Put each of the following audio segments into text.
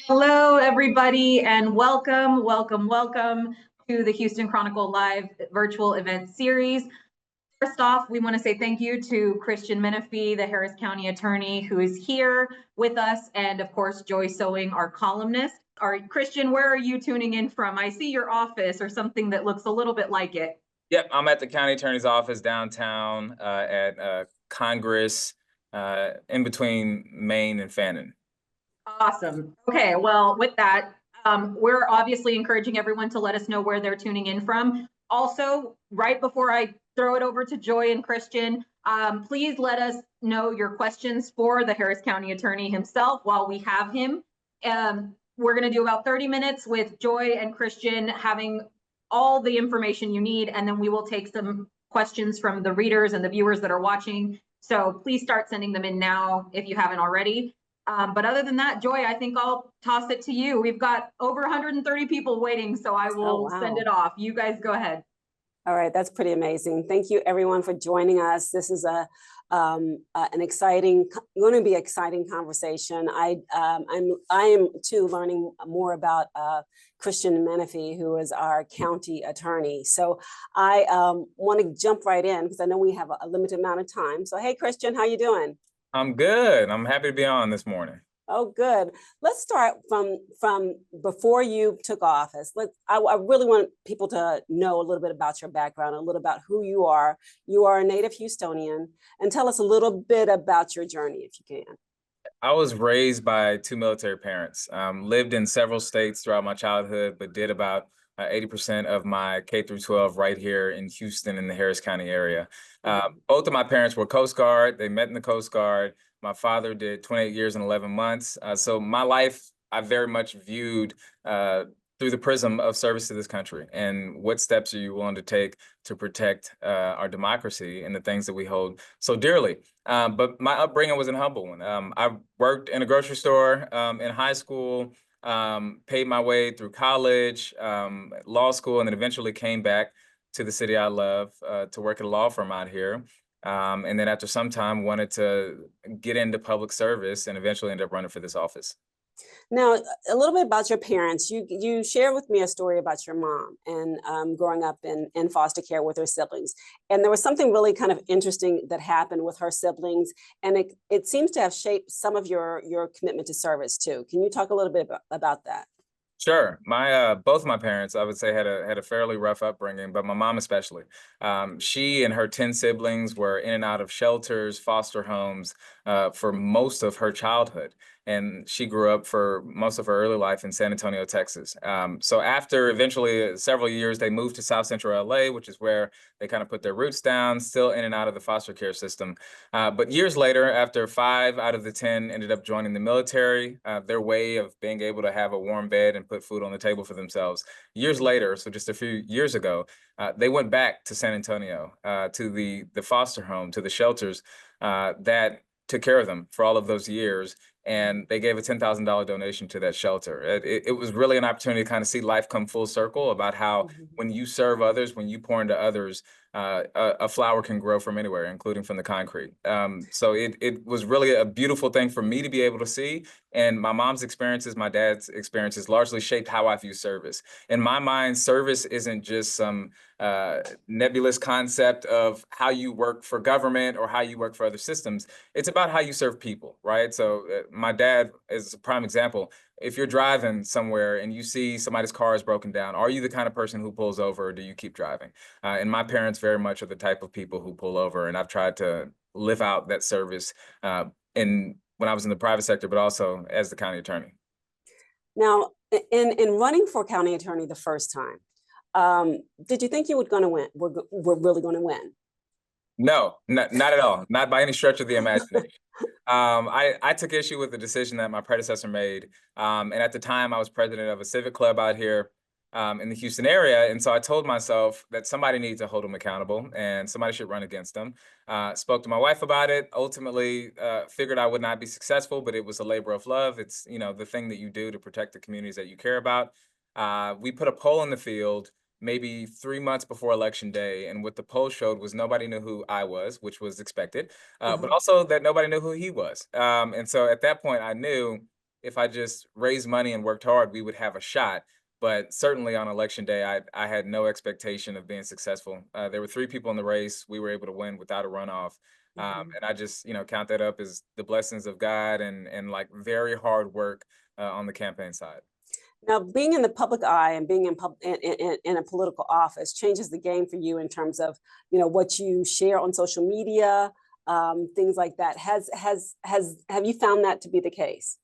Hello, everybody, and welcome to the Houston Chronicle Live virtual event series. First off, we want to say thank you to Christian Menefee, the Harris County attorney, who is here with us, and of course, Joy Sewing, our columnist. Christian, where are you tuning in from? I see your office or something that looks a little bit like it. Yep, I'm at the county attorney's office downtown at Congress, in between Maine and Fannin. Awesome. Okay, well, with that, we're obviously encouraging everyone to let us know where they're tuning in from. Also, right before I throw it over to Joy and Christian, please let us know your questions for the Harris County attorney himself while we have him. We're going to do about 30 minutes with Joy and Christian having all the information you need, and then we will take some questions from the readers and the viewers that are watching. So please start sending them in now if you haven't already. But other than that, Joy, I think I'll toss it to you. We've got over 130 people waiting, so I will send it off. You guys go ahead. All right, that's pretty amazing. Thank you, everyone, for joining us. This is going to be exciting conversation. I am too learning more about Christian Menefee, who is our county attorney. So I want to jump right in because I know we have a limited amount of time. So hey, Christian, how you doing? I'm good. I'm happy to be on this morning. Oh, good. Let's start from before you took office. I really want people to know a little bit about your background, a little about who you are. You are a native Houstonian, and tell us a little bit about your journey, if you can. I was raised by two military parents, lived in several states throughout my childhood, but did about 80% of my K through 12 right here in Houston in the Harris County area. Both of my parents were Coast Guard. They met in the Coast Guard. My father did 28 years and 11 months. So my life, I very much viewed through the prism of service to this country and what steps are you willing to take to protect our democracy and the things that we hold so dearly. But my upbringing was a humble one. I worked in a grocery store in high school, paid my way through college, law school, and then eventually came back to the city I love to work at a law firm out here. And then after some time, wanted to get into public service and eventually ended up running for this office. Now, a little bit about your parents. You shared with me a story about your mom and growing up in foster care with her siblings. And there was something really kind of interesting that happened with her siblings. And it seems to have shaped some of your commitment to service too. Can you talk a little bit about that? Sure. Both of my parents, I would say, had a fairly rough upbringing, but my mom especially. She and her 10 siblings were in and out of shelters, foster homes, for most of her childhood. And she grew up for most of her early life in San Antonio, Texas. So after eventually several years, they moved to South Central LA, which is where they kind of put their roots down, still in and out of the foster care system. But years later, after 5 out of the 10 ended up joining the military, their way of being able to have a warm bed and put food on the table for themselves. Years later, so just a few years ago, they went back to San Antonio, to the foster home, to the shelters that took care of them for all of those years. And they gave a $10,000 donation to that shelter. It was really an opportunity to kind of see life come full circle about how when you serve others, when you pour into others, a flower can grow from anywhere, including from the concrete. So it was really a beautiful thing for me to be able to see. And my mom's experiences, my dad's experiences largely shaped how I view service. In my mind, service isn't just some nebulous concept of how you work for government or how you work for other systems. It's about how you serve people, right? So my dad is a prime example. If you're driving somewhere and you see somebody's car is broken down, are you the kind of person who pulls over or do you keep driving? And my parents very much are the type of people who pull over, and I've tried to live out that service when I was in the private sector, but also as the county attorney. Now, in running for county attorney the first time, did you think you were going to win? We're really going to win? No, not at all. Not by any stretch of the imagination. I took issue with the decision that my predecessor made. And at the time, I was president of a civic club out here in the Houston area. And so I told myself that somebody needs to hold him accountable and somebody should run against him. Spoke to my wife about it, ultimately figured I would not be successful, but it was a labor of love. It's, the thing that you do to protect the communities that you care about. We put a poll in the field maybe 3 months before election day. And what the poll showed was nobody knew who I was, which was expected, but also that nobody knew who he was. And so at that point, I knew if I just raised money and worked hard, we would have a shot. But certainly on election day, I had no expectation of being successful. There were three people in the race. We were able to win without a runoff. Mhm. And I just, count that up as the blessings of God and like very hard work on the campaign side. Now, being in the public eye and being in a political office changes the game for you in terms of, what you share on social media, things like that. Have you found that to be the case?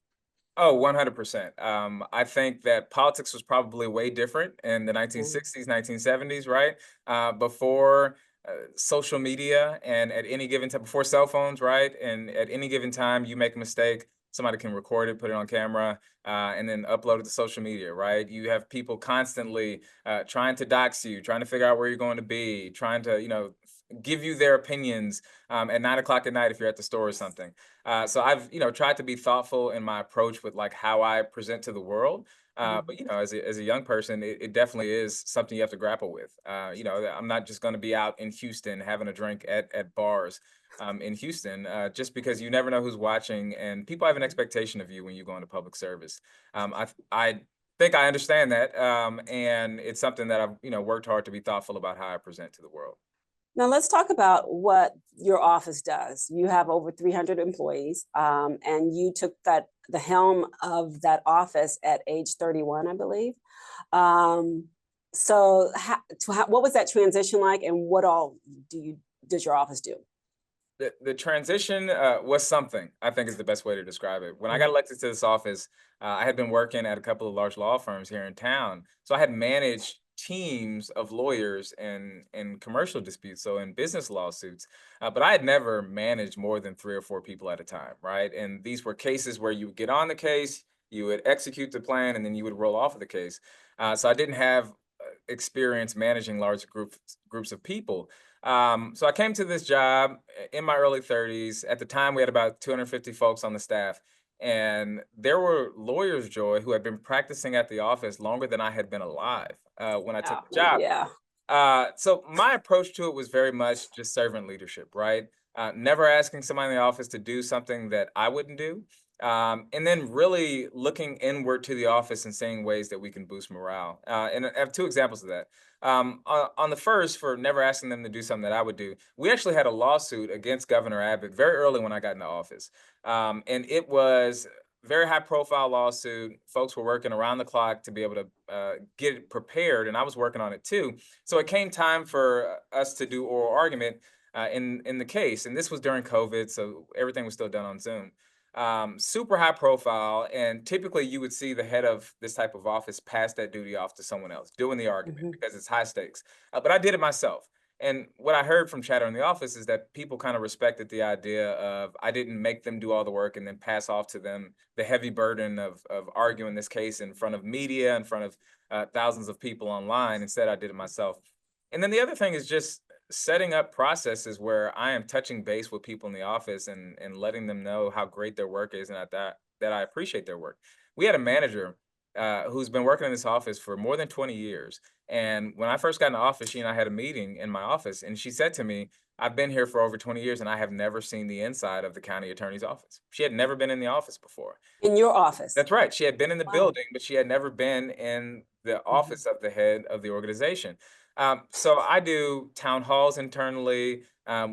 Oh, 100%. I think that politics was probably way different in the Yeah. 1960s, 1970s, right? Before social media and at any given time, before cell phones, right? And at any given time, you make a mistake, somebody can record it, put it on camera, and then upload it to social media, right? You have people constantly trying to dox you, trying to figure out where you're going to be, trying to, give you their opinions at 9 o'clock at night if you're at the store or something. So I've, tried to be thoughtful in my approach with like how I present to the world. But Mhm. as a young person, it definitely is something you have to grapple with. I'm not just going to be out in Houston having a drink at bars in Houston, just because you never know who's watching, and people have an expectation of you when you go into public service. I think I understand that, and it's something that I've worked hard to be thoughtful about how I present to the world. Now let's talk about what your office does. You have over 300 employees, and you took the helm of that office at age 31, I believe. Um, what was that transition like, and what all does your office do? The transition was something, I think is the best way to describe it. When I got Mhm. elected to this office, I had been working at a couple of large law firms here in town. So I had managed teams of lawyers in commercial disputes, so in business lawsuits. But I had never managed more than 3 or 4 people at a time, right? And these were cases where you would get on the case, you would execute the plan, and then you would roll off of the case. So I didn't have experience managing large groups of people. So I came to this job in my early 30s. At the time, we had about 250 folks on the staff. And there were lawyers, Joy, who had been practicing at the office longer than I had been alive when I took Oh, the job. yeah. So my approach to it was very much just servant leadership, right? Never asking somebody in the office to do something that I wouldn't do. And then really looking inward to the office and seeing ways that we can boost morale. And I have two examples of that. On the first, for never asking them to do something that I would do, we actually had a lawsuit against Governor Abbott very early when I got into office. And it was very high profile lawsuit. Folks were working around the clock to be able to get it prepared, and I was working on it too. So it came time for us to do oral argument in the case, and this was during COVID, so everything was still done on Zoom. Super high profile, and typically you would see the head of this type of office pass that duty off to someone else doing the argument Mhm. because it's high stakes. But I did it myself. And what I heard from chatter in the office is that people kind of respected the idea of I didn't make them do all the work and then pass off to them the heavy burden of arguing this case in front of media, in front of thousands of people online. Instead, I did it myself. And then the other thing is just setting up processes where I am touching base with people in the office and letting them know how great their work is and that I appreciate their work. We had a manager who's been working in this office for more than 20 years. And when I first got in the office, she and I had a meeting in my office, and she said to me, I've been here for over 20 years and I have never seen the inside of the county attorney's office. She had never been in the office before. In your office? That's right. She had been in the Wow. building, but she had never been in the Mhm. office of the head of the organization. So I do town halls internally.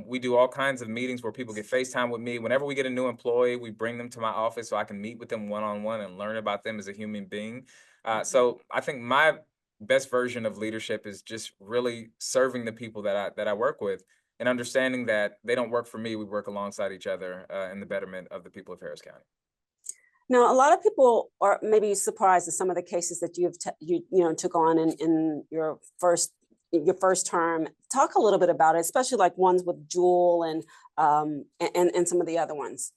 We do all kinds of meetings where people get FaceTime with me. Whenever we get a new employee, we bring them to my office so I can meet with them one on one and learn about them as a human being. So I think my best version of leadership is just really serving the people that I work with and understanding that they don't work for me. We work alongside each other in the betterment of the people of Harris County. Now, a lot of people are maybe surprised at some of the cases that you took on in your first term. Talk a little bit about it, especially like ones with Jewel and some of the other ones.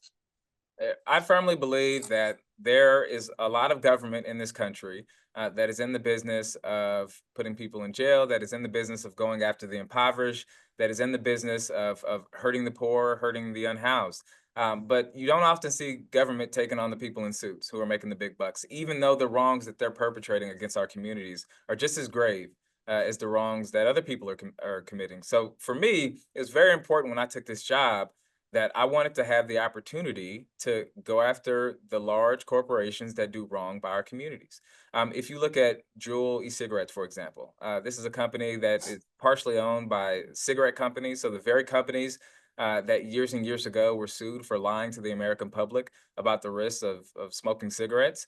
I firmly believe that there is a lot of government in this country that is in the business of putting people in jail, that is in the business of going after the impoverished, that is in the business of hurting the poor, hurting the unhoused. But you don't often see government taking on the people in suits who are making the big bucks, even though the wrongs that they're perpetrating against our communities are just as grave as the wrongs that other people are committing. So for me, it was very important when I took this job that I wanted to have the opportunity to go after the large corporations that do wrong by our communities. If you look at Juul e-cigarettes, for example, this is a company that is partially owned by cigarette companies. So the very companies that years and years ago were sued for lying to the American public about the risks of smoking cigarettes,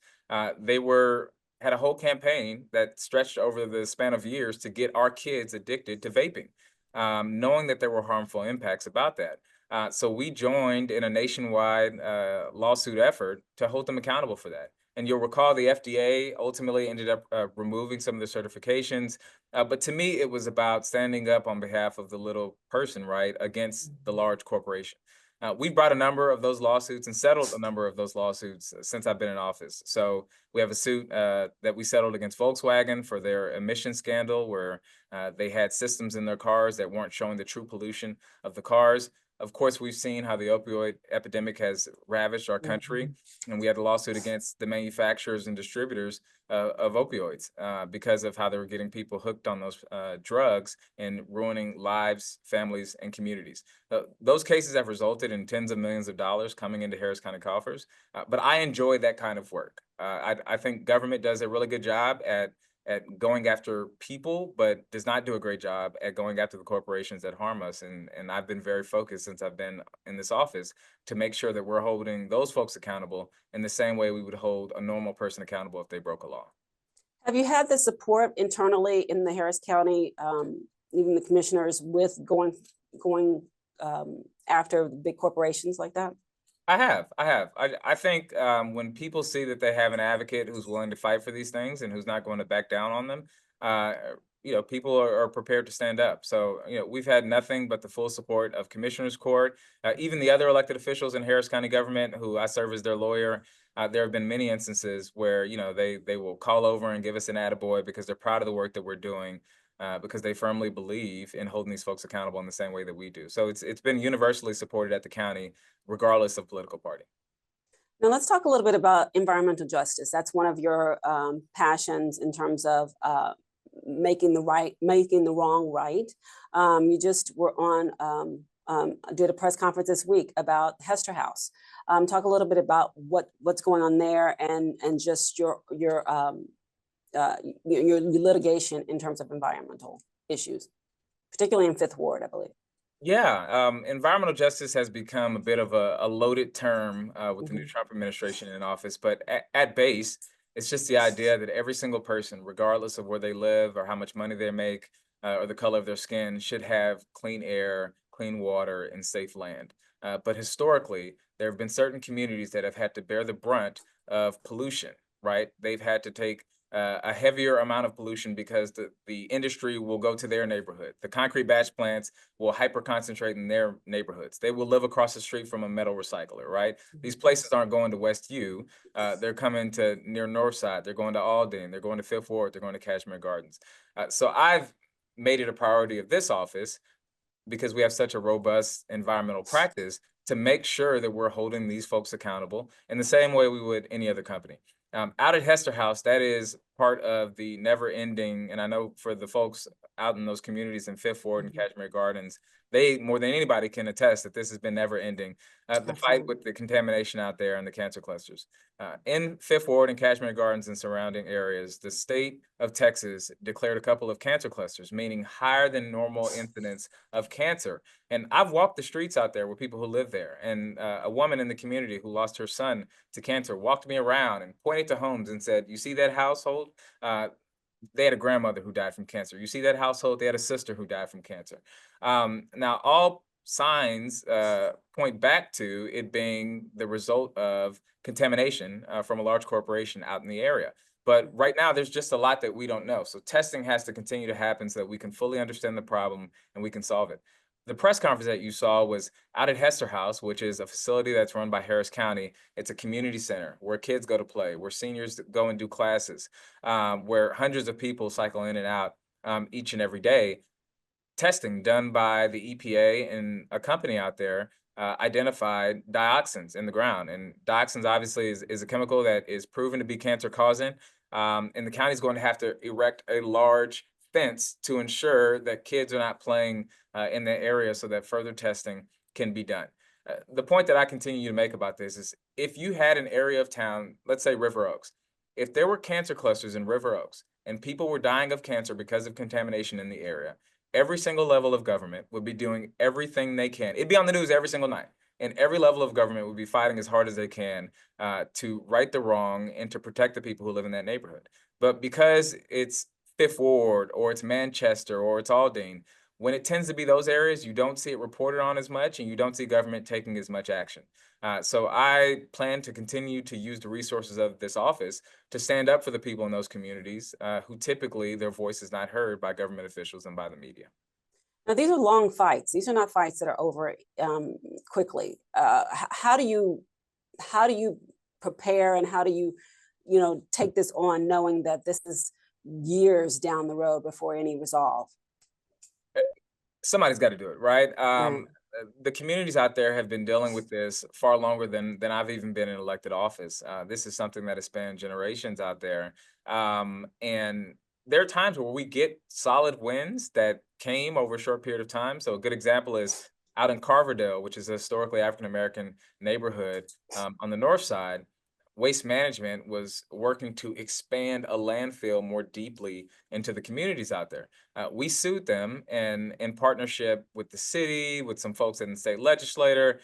they were had a whole campaign that stretched over the span of years to get our kids addicted to vaping, knowing that there were harmful impacts about that. So we joined in a nationwide lawsuit effort to hold them accountable for that. And you'll recall the FDA ultimately ended up removing some of the certifications. But to me, it was about standing up on behalf of the little person, right, against the large corporation. We brought a number of those lawsuits and settled a number of those lawsuits since I've been in office. So we have a suit that we settled against Volkswagen for their emission scandal, where they had systems in their cars that weren't showing the true pollution of the cars. Of course, we've seen how the opioid epidemic has ravaged our country, and we had a lawsuit against the manufacturers and distributors of opioids because of how they were getting people hooked on those drugs and ruining lives, families, and communities. Those cases have resulted in tens of millions of dollars coming into Harris County coffers, but I enjoy that kind of work. I think government does a really good job at going after people, but does not do a great job at going after the corporations that harm us. And I've been very focused since I've been in this office to make sure that we're holding those folks accountable in the same way we would hold a normal person accountable if they broke a law. Have you had the support internally in the Harris County, even the commissioners, with going after big corporations like that? I have. I think when people see that they have an advocate who's willing to fight for these things and who's not going to back down on them, uh, people are prepared to stand up. So, we've had nothing but the full support of Commissioners Court, even the other elected officials in Harris County government who I serve as their lawyer. There have been many instances where, they will call over and give us an attaboy because they're proud of the work that we're doing. Because they firmly believe in holding these folks accountable in the same way that we do. So it's been universally supported at the county, regardless of political party. Now let's talk a little bit about environmental justice. That's one of your passions in terms of making the wrong right. You just were on did a press conference this week about Hester House. Talk a little bit about what's going on there and just your litigation in terms of environmental issues, particularly in Fifth Ward, I believe. Yeah, environmental justice has become a bit of a loaded term with the new Trump administration in office, but at base, it's just the idea that every single person, regardless of where they live or how much money they make or the color of their skin, should have clean air, clean water, and safe land. But historically, there have been certain communities that have had to bear the brunt of pollution, right? They've had to take a heavier amount of pollution because the industry will go to their neighborhood. The concrete batch plants will hyper concentrate in their neighborhoods. They will live across the street from a metal recycler, right? These places aren't going to West U. They're coming to near North Side. They're going to Alden. They're going to Fifth Ward. They're going to Cashmere Gardens. So I've made it a priority of this office, because we have such a robust environmental practice, to make sure that we're holding these folks accountable in the same way we would any other company. Out at Hester House, that is part of the never ending, and I know for the folks out in those communities in Fifth Ward and Cashmere Gardens, they more than anybody can attest that this has been never ending. The fight with the contamination out there and the cancer clusters. In Fifth Ward and Cashmere Gardens and surrounding areas, the state of Texas declared a couple of cancer clusters, meaning higher than normal incidence of cancer. And I've walked the streets out there with people who live there. And a woman in the community who lost her son to cancer walked me around and pointed to homes and said, "You see that household? They had a grandmother who died from cancer. You see that household? They had a sister who died from cancer." Now, all signs point back to it being the result of contamination from a large corporation out in the area. But right now, there's just a lot that we don't know. So testing has to continue to happen so that we can fully understand the problem and we can solve it. The press conference that you saw was out at Hester House, which is a facility that's run by Harris County. It's a community center where kids go to play, where seniors go and do classes, where hundreds of people cycle in and out each and every day. Testing done by the EPA and a company out there identified dioxins in the ground. And dioxins obviously is a chemical that is proven to be cancer causing. And the county is going to have to erect a large fence to ensure that kids are not playing in the area so that further testing can be done. The point that I continue to make about this is if you had an area of town, let's say River Oaks, if there were cancer clusters in River Oaks and people were dying of cancer because of contamination in the area, every single level of government would be doing everything they can. It'd be on the news every single night. And every level of government would be fighting as hard as they can to right the wrong and to protect the people who live in that neighborhood. But because it's Fifth Ward or it's Manchester or it's Aldine, when it tends to be those areas, you don't see it reported on as much and you don't see government taking as much action. So I plan to continue to use the resources of this office to stand up for the people in those communities who typically their voice is not heard by government officials and by the media. Now, these are long fights. These are not fights that are over quickly. How do you prepare, and how do you take this on, knowing that this is years down the road before any resolve? Somebody's got to do it, right? Right. The communities out there have been dealing with this far longer than I've even been in elected office. This is something that has spanned generations out there. And there are times where we get solid wins that came over a short period of time. So a good example is out in Carverdale, which is a historically African-American neighborhood on the north side. Waste Management was working to expand a landfill more deeply into the communities out there. We sued them, and in partnership with the city, with some folks in the state legislature,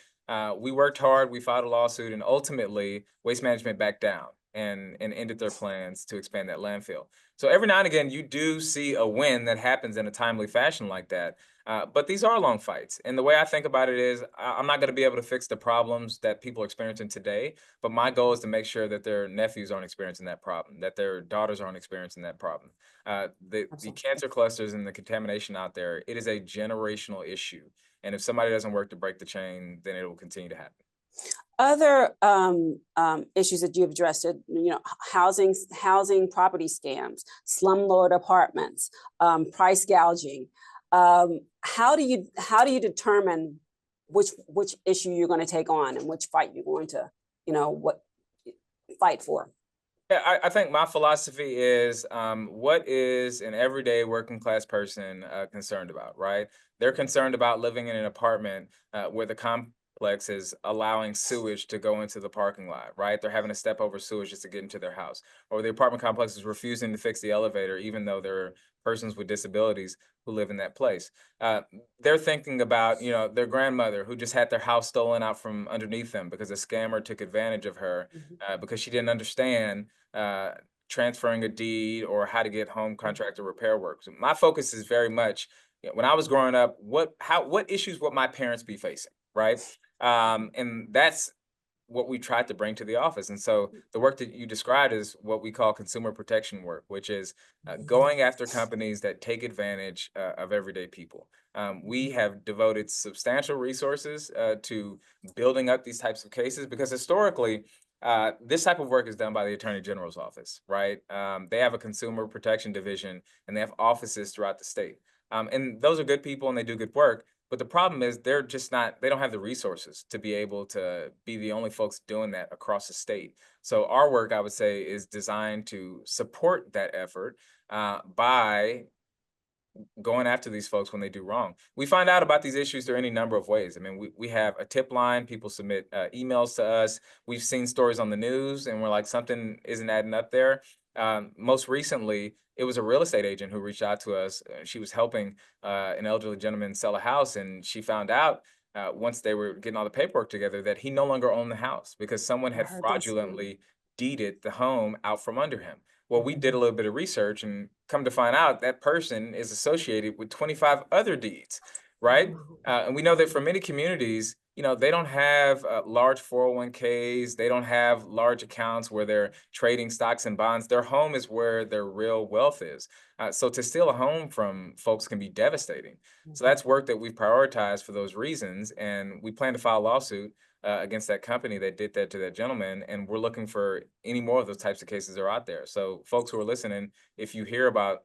we worked hard, we filed a lawsuit, and ultimately Waste Management backed down and ended their plans to expand that landfill. So every now and again, you do see a win that happens in a timely fashion like that. But these are long fights. And the way I think about it is I'm not going to be able to fix the problems that people are experiencing today, but my goal is to make sure that their nephews aren't experiencing that problem, that their daughters aren't experiencing that problem. The cancer clusters and the contamination out there, it is a generational issue. And if somebody doesn't work to break the chain, then it will continue to happen. Other issues that you've addressed, housing, property scams, slumlord apartments, price gouging. How do you determine which issue you're going to take on and which fight you're going to, fight for? Yeah, I think my philosophy is what is an everyday working class person concerned about, right? They're concerned about living in an apartment where the complex is allowing sewage to go into the parking lot, right? They're having to step over sewage just to get into their house. Or the apartment complex is refusing to fix the elevator, even though there are persons with disabilities who live in that place. They're thinking about, their grandmother who just had their house stolen out from underneath them because a scammer took advantage of her because she didn't understand transferring a deed or how to get home contractor repair work. So my focus is very much, when I was growing up, what issues would my parents be facing, right? And that's what we tried to bring to the office. And so the work that you described is what we call consumer protection work, which is going after companies that take advantage of everyday people. We have devoted substantial resources to building up these types of cases because historically, this type of work is done by the Attorney General's office, right? They have a consumer protection division and they have offices throughout the state. And those are good people and they do good work. But the problem is they don't have the resources to be able to be the only folks doing that across the state. So our work, I would say, is designed to support that effort by going after these folks when they do wrong. We find out about these issues through any number of ways. I mean, we have a tip line, people submit emails to us. We've seen stories on the news and we're like, something isn't adding up there. Most recently, it was a real estate agent who reached out to us. She was helping an elderly gentleman sell a house, and she found out once they were getting all the paperwork together that he no longer owned the house because someone had fraudulently deeded the home out from under him. Well, we did a little bit of research and come to find out that person is associated with 25 other deeds, right? And we know that for many communities, they don't have large 401ks. They don't have large accounts where they're trading stocks and bonds. Their home is where their real wealth is. So to steal a home from folks can be devastating. So that's work that we've prioritized for those reasons. And we plan to file a lawsuit against that company that did that to that gentleman. And we're looking for any more of those types of cases that are out there. So folks who are listening, if you hear about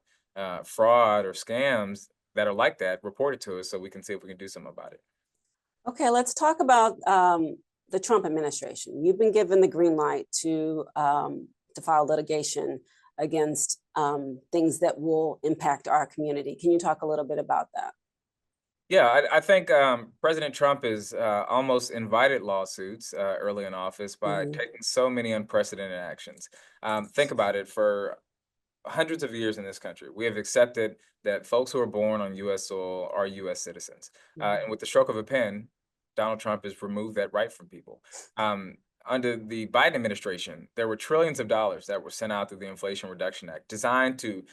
fraud or scams that are like that, report it to us so we can see if we can do something about it. Okay, let's talk about the Trump administration. You've been given the green light to file litigation against things that will impact our community. Can you talk a little bit about that? Yeah, I think President Trump has almost invited lawsuits early in office by Mhm. taking so many unprecedented actions. Think about it. For hundreds of years in this country, we have accepted that folks who are born on U.S. soil are U.S. citizens. And with the stroke of a pen, Donald Trump has removed that right from people. Um, Under the Biden administration, there were trillions of dollars that were sent out through the Inflation Reduction Act, designed to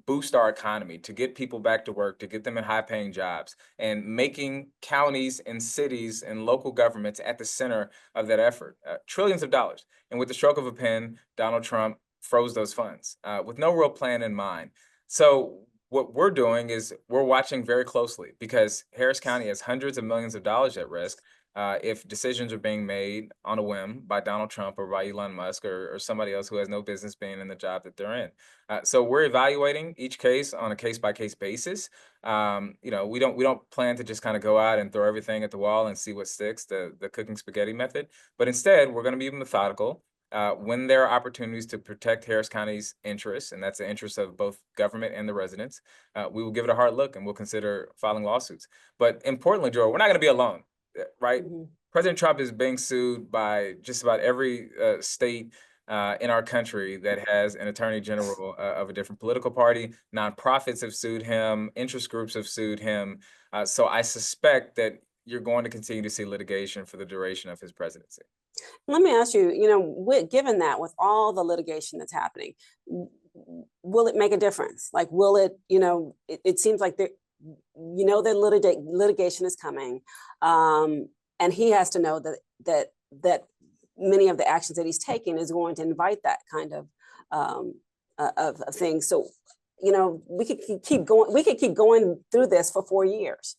boost our economy, to get people back to work, to get them in high-paying jobs, and making counties and cities and local governments at the center of that effort. Trillions of dollars. And with the stroke of a pen, Donald Trump froze those funds with no real plan in mind. So what we're doing is we're watching very closely because Harris County has hundreds of millions of dollars at risk if decisions are being made on a whim by Donald Trump or by Elon Musk or somebody else who has no business being in the job that they're in. So we're evaluating each case on a case by case basis. We don't plan to just kind of go out and throw everything at the wall and see what sticks, the cooking spaghetti method. But instead, we're going to be methodical. When there are opportunities to protect Harris County's interests, and that's the interests of both government and the residents, we will give it a hard look and we'll consider filing lawsuits. But importantly, Joe, we're not going to be alone, right? Mhm. President Trump is being sued by just about every state in our country that has an attorney general of a different political party. Nonprofits have sued him, interest groups have sued him. So I suspect that you're going to continue to see litigation for the duration of his presidency. Let me ask you, given that with all the litigation that's happening, will it make a difference? Like, will it, it seems like there, the litigation is coming. And he has to know that many of the actions that he's taking is going to invite that kind of thing. So, we could keep going through this for 4 years.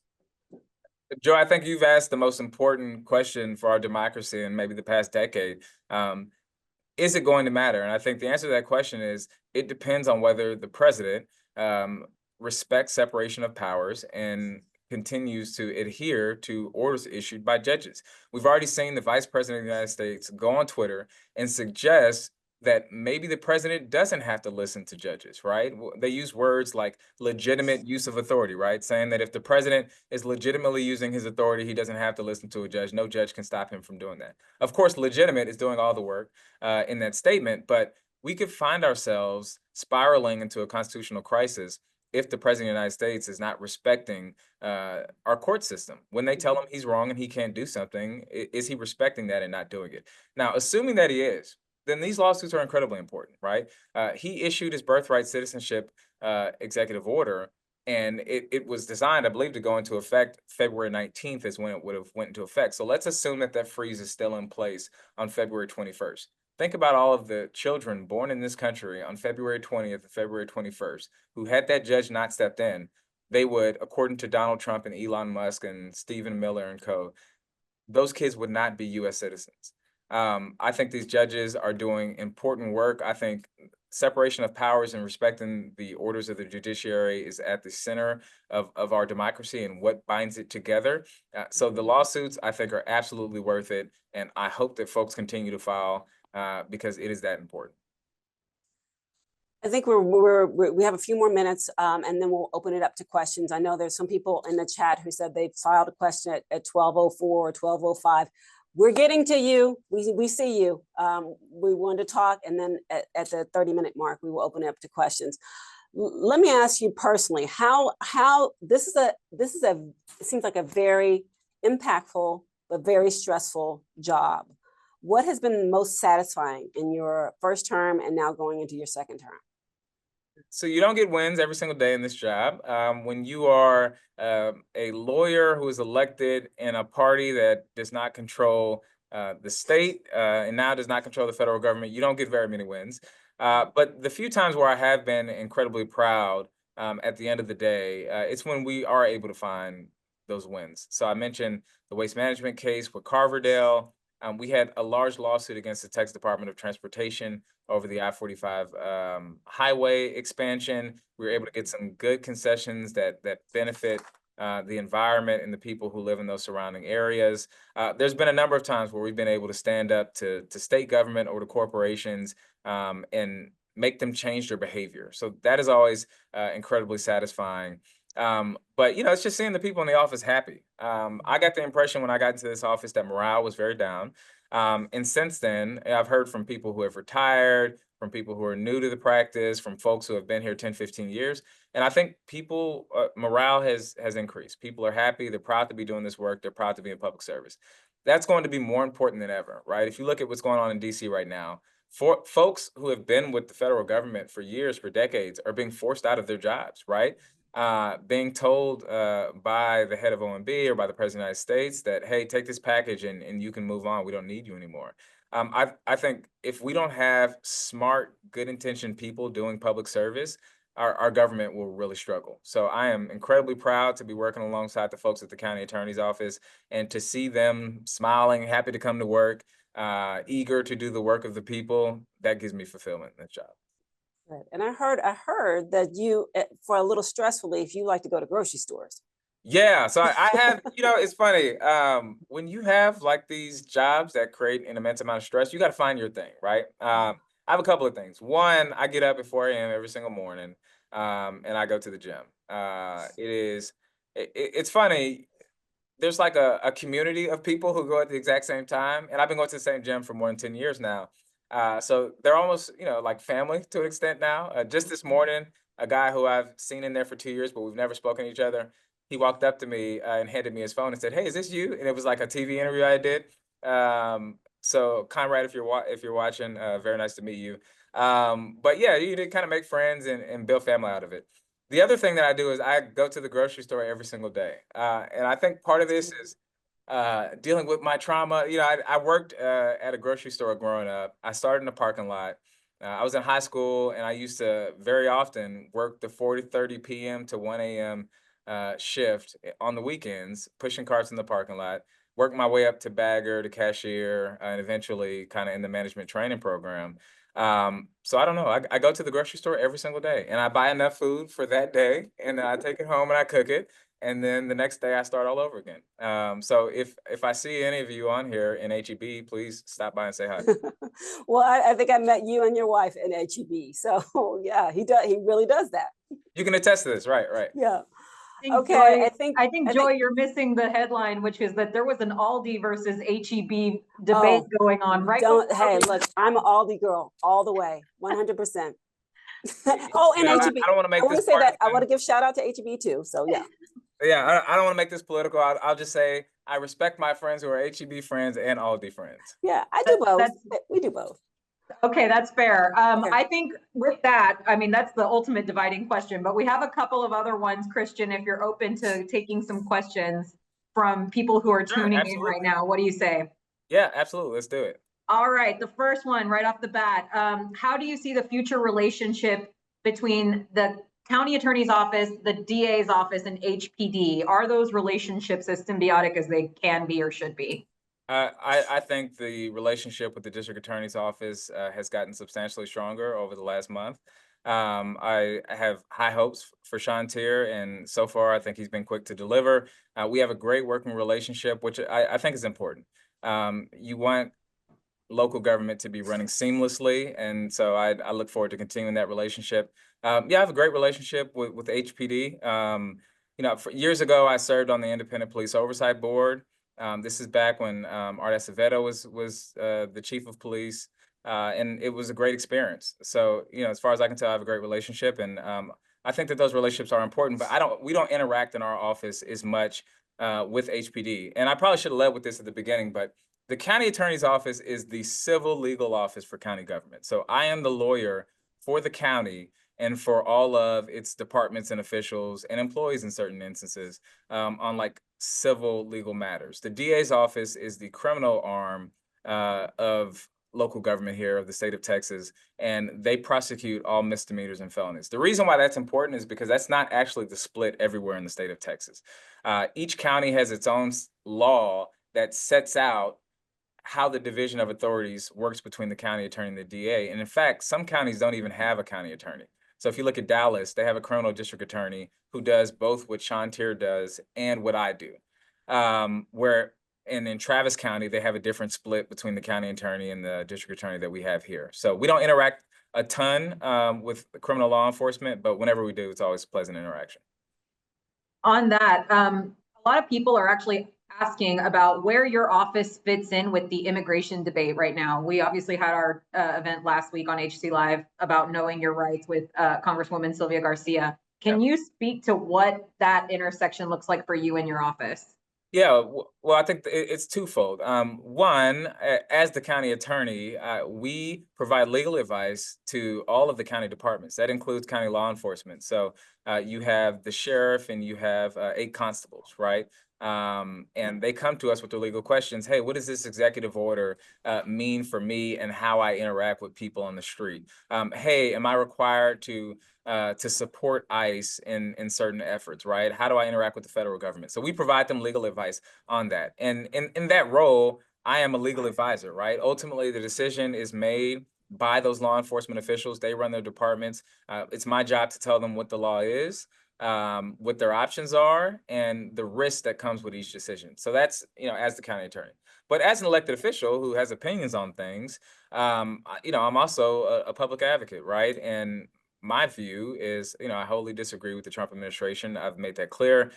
Joe, I think you've asked the most important question for our democracy in maybe the past decade. Is it going to matter? And I think the answer to that question is it depends on whether the president respects separation of powers and continues to adhere to orders issued by judges. We've already seen the vice president of the United States go on Twitter and suggest that maybe the president doesn't have to listen to judges, right? They use words like legitimate use of authority, right? Saying that if the president is legitimately using his authority, he doesn't have to listen to a judge. No judge can stop him from doing that. Of course, legitimate is doing all the work in that statement, but we could find ourselves spiraling into a constitutional crisis if the president of the United States is not respecting our court system. When they tell him he's wrong and he can't do something, is he respecting that and not doing it? Now, assuming that he is, then these lawsuits are incredibly important, right? He issued his birthright citizenship executive order, and it was designed, I believe, to go into effect February 19th is when it would have went into effect. So let's assume that that freeze is still in place on February 21st. Think about all of the children born in this country on February 20th and February 21st who, had that judge not stepped in, they would, according to Donald Trump and Elon Musk and Stephen Miller and co., those kids would not be U.S. citizens. I think these judges are doing important work. I think separation of powers and respecting the orders of the judiciary is at the center of our democracy and what binds it together. So the lawsuits, I think, are absolutely worth it. And I hope that folks continue to file because it is that important. I think we have a few more minutes, and then we'll open it up to questions. I know there's some people in the chat who said they filed a question at 12:04 or 12:05. We're getting to you. We see you. We wanted to talk, and then at the 30-minute mark, we will open it up to questions. Let me ask you personally, how this is it seems like a very impactful but very stressful job. What has been most satisfying in your first term and now going into your second term? So you don't get wins every single day in this job. When you are a lawyer who is elected in a party that does not control the state and now does not control the federal government, you don't get very many wins. But the few times where I have been incredibly proud at the end of the day, it's when we are able to find those wins. So I mentioned the waste management case with Carverdale. We had a large lawsuit against the Texas Department of Transportation over the I-45 highway expansion. We were able to get some good concessions that benefit the environment and the people who live in those surrounding areas. There's been a number of times where we've been able to stand up to state government or to corporations and make them change their behavior. So that is always incredibly satisfying. But you know, it's just seeing the people in the office happy. I got the impression when I got into this office that morale was very down. And since then, I've heard from people who have retired, from people who are new to the practice, from folks who have been here 10, 15 years. And I think people, morale has increased. People are happy. They're proud to be doing this work. They're proud to be in public service. That's going to be more important than ever, right? If you look at what's going on in DC right now, for folks who have been with the federal government for years, for decades, are being forced out of their jobs, right? Being told by the head of OMB or by the president of the United States that, hey, take this package and you can move on. We don't need you anymore. I think if we don't have smart, good intentioned people doing public service, our government will really struggle. So I am incredibly proud to be working alongside the folks at the county attorney's office and to see them smiling, happy to come to work, eager to do the work of the people. That gives me fulfillment in that job. Right. And I heard that you, for a little stress relief, you like to go to grocery stores. Yeah, so I have, you know, it's funny. When you have like these jobs that create an immense amount of stress, you got to find your thing, right? I have a couple of things. One, I get up at 4 a.m. every single morning, and I go to the gym. It's funny. There's like a community of people who go at the exact same time, and I've been going to the same gym for more than 10 years now. So they're almost, you know, like family to an extent now. Just this morning, a guy who I've seen in there for 2 years, but we've never spoken to each other, he walked up to me and handed me his phone and said, "Hey, is this you?" And it was like a TV interview I did. So Conrad, if you're watching, very nice to meet you. But yeah, you did kind of make friends and build family out of it. The other thing that I do is I go to the grocery store every single day. And I think part of this is dealing with my trauma. You know, I worked at a grocery store growing up. I started in a parking lot. I was in high school and I used to very often work the 4:30 p.m. to 1 a.m. Shift on the weekends, pushing carts in the parking lot, work my way up to bagger to cashier, and eventually kind of in the management training program. So I don't know. I go to the grocery store every single day and I buy enough food for that day and then I take it home and I cook it. And then the next day I start all over again. So if I see any of you on here in HEB, please stop by and say hi. Well, I think I met you and your wife in HEB. So yeah, he does. He really does that. You can attest to this, right? Right. Yeah. Okay. Joy, I think Joy, you're missing the headline, which is that there was an Aldi versus HEB Oh, debate going on, right? don't. Hey, look, I'm an Aldi girl all the way, 100%. Oh, and You know, HEB. I don't want to make I want to this say that I partisan. want to give shout out to HEB too. So yeah. Yeah, I don't want to make this political. I'll just say I respect my friends who are HEB friends and Aldi friends. Yeah, I do both. That's- We do both. Okay, that's fair. Okay. I think with that, I mean, that's the ultimate dividing question, but we have a couple of other ones, Christian, if you're open to taking some questions from people who are Sure, tuning in absolutely. right now. What do you say? Yeah, absolutely. Let's do it. All right, the first one right off the bat. How do you see the future relationship between the county attorney's office, the DA's office, and HPD? Are those relationships as symbiotic as they can be or should be? I think the relationship with the district attorney's office has gotten substantially stronger over the last month. I have high hopes for Sean Tier, and so far I think he's been quick to deliver. We have a great working relationship, which I think is important. You want local government to be running seamlessly, and so I look forward to continuing that relationship. Yeah, I have a great relationship with HPD. You know, years ago I served on the Independent Police Oversight Board. This is back when Art Acevedo was the chief of police, and it was a great experience. So, you know, as far as I can tell, I have a great relationship, and I think that those relationships are important. But we don't interact in our office as much with HPD. And I probably should have led with this at the beginning, but the county attorney's office is the civil legal office for county government. So I am the lawyer for the county and for all of its departments and officials and employees in certain instances on like civil legal matters. The DA's office is the criminal arm of local government here of the state of Texas, and they prosecute all misdemeanors and felonies. The reason why that's important is because that's not actually the split everywhere in the state of Texas. Each county has its own law that sets out how the division of authorities works between the county attorney and the DA. And in fact, some counties don't even have a county attorney. So if you look at Dallas, they have a criminal district attorney who does both what Sean Tier does and what I do. And in Travis County, they have a different split between the county attorney and the district attorney that we have here. So we don't interact a ton with criminal law enforcement, but whenever we do, it's always a pleasant interaction. On that, a lot of people are actually asking about where your office fits in with the immigration debate right now. We obviously had our event last week on HC Live about knowing your rights with Congresswoman Sylvia Garcia. Can you speak to what that intersection looks like for you in your office? Yeah, well, I think it's twofold. One, as the county attorney, we provide legal advice to all of the county departments. That includes county law enforcement. So you have the sheriff and you have 8 constables, right? And they come to us with their legal questions. Hey, what does this executive order mean for me and how I interact with people on the street? Hey, am I required to support ICE in certain efforts, right? How do I interact with the federal government? So we provide them legal advice on that. And in that role, I am a legal advisor, right? Ultimately, the decision is made by those law enforcement officials. They run their departments. It's my job to tell them what the law is, what their options are, and the risk that comes with each decision. So that's, as the county attorney. But as an elected official who has opinions on things, I'm also a public advocate, right? And my view is, I wholly disagree with the Trump administration. I've made that clear.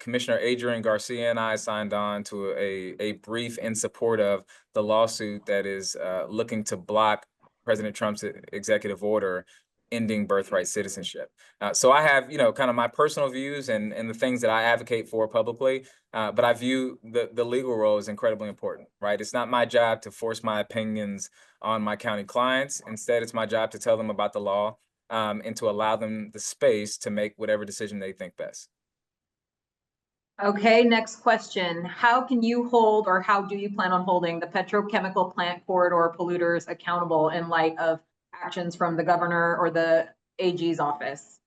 Commissioner Adrian Garcia and I signed on to a brief in support of the lawsuit that is looking to block President Trump's executive order ending birthright citizenship. So I have, kind of my personal views and the things that I advocate for publicly, but I view the legal role as incredibly important, right? It's not my job to force my opinions on my county clients. Instead, it's my job to tell them about the law and to allow them the space to make whatever decision they think best. Okay, next question. How can you hold, or how do you plan on holding the petrochemical plant corridor polluters accountable in light of actions from the governor or the AG's office?